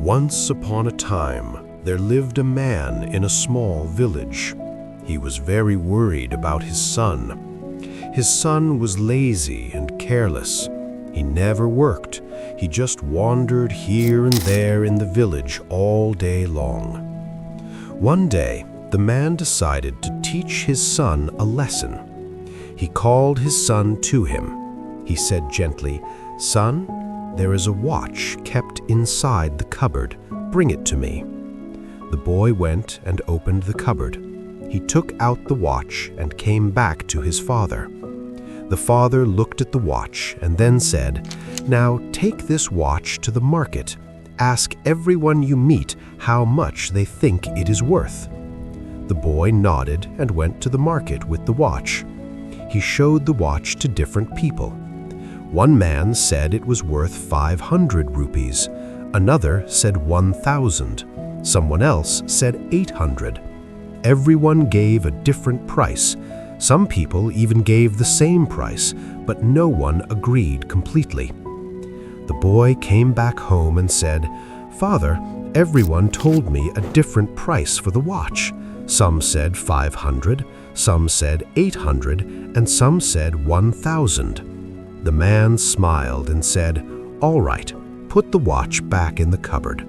Once upon a time, there lived a man in a small village. He was very worried about his son. His son was lazy and careless. He never worked. He just wandered here and there in the village all day long. One day, the man decided to teach his son a lesson. He called his son to him. He said gently, "Son, there is a watch kept inside the cupboard. Bring it to me." The boy went and opened the cupboard. He took out the watch and came back to his father. The father looked at the watch and then said, "Now take this watch to the market. Ask everyone you meet how much they think it is worth." The boy nodded and went to the market with the watch. He showed the watch to different people. One man said it was worth 500 rupees. Another said 1,000. Someone else said 800. Everyone gave a different price. Some people even gave the same price, but no one agreed completely. The boy came back home and said, "Father, everyone told me a different price for the watch. Some said 500, some said 800, and some said 1,000. The man smiled and said, "All right, put the watch back in the cupboard."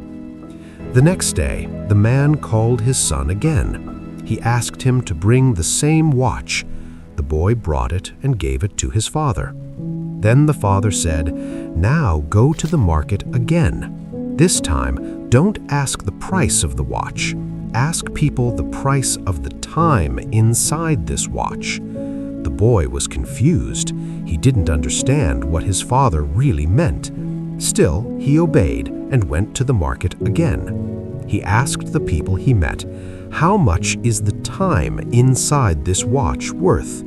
The next day, the man called his son again. He asked him to bring the same watch. The boy brought it and gave it to his father. Then the father said, "Now go to the market again. This time, don't ask the price of the watch. Ask people the price of the time inside this watch." The boy was confused. He didn't understand what his father really meant. Still, he obeyed and went to the market again. He asked the people he met, "How much is the time inside this watch worth?"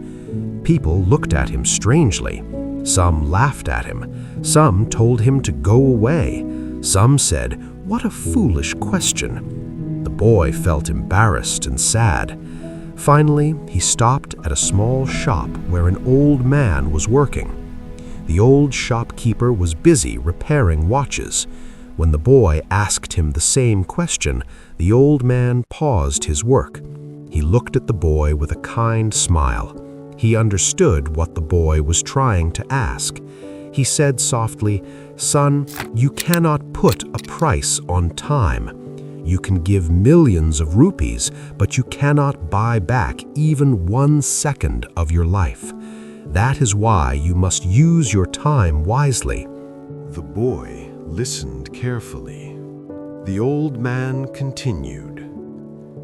People looked at him strangely. Some laughed at him. Some told him to go away. Some said, "What a foolish question." The boy felt embarrassed and sad. Finally, he stopped at a small shop where an old man was working. The old shopkeeper was busy repairing watches. When the boy asked him the same question, the old man paused his work. He looked at the boy with a kind smile. He understood what the boy was trying to ask. He said softly, "Son, you cannot put a price on time. You can give millions of rupees, but you cannot buy back even 1 second of your life. That is why you must use your time wisely." The boy listened carefully. The old man continued,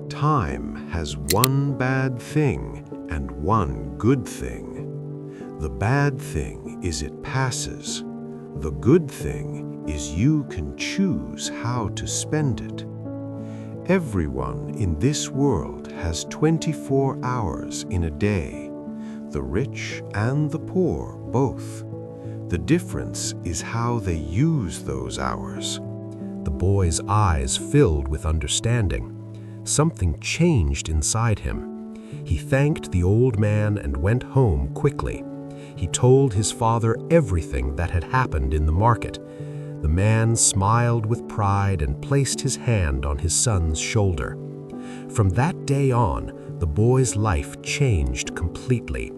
"Time has one bad thing and one good thing. The bad thing is it passes. The good thing is you can choose how to spend it. Everyone in this world has 24 hours in a day, the rich and the poor both. The difference is how they use those hours." The boy's eyes filled with understanding. Something changed inside him. He thanked the old man and went home quickly. He told his father everything that had happened in the market. The man smiled with pride and placed his hand on his son's shoulder. From that day on, the boy's life changed completely.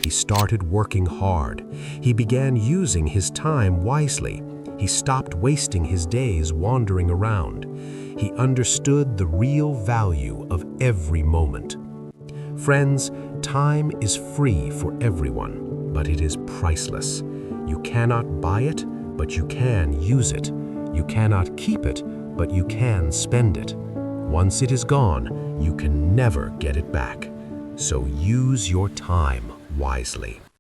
He started working hard. He began using his time wisely. He stopped wasting his days wandering around. He understood the real value of every moment. Friends, time is free for everyone, but it is priceless. You cannot buy it, but you can use it. You cannot keep it, but you can spend it. Once it is gone, you can never get it back. So use your time wisely.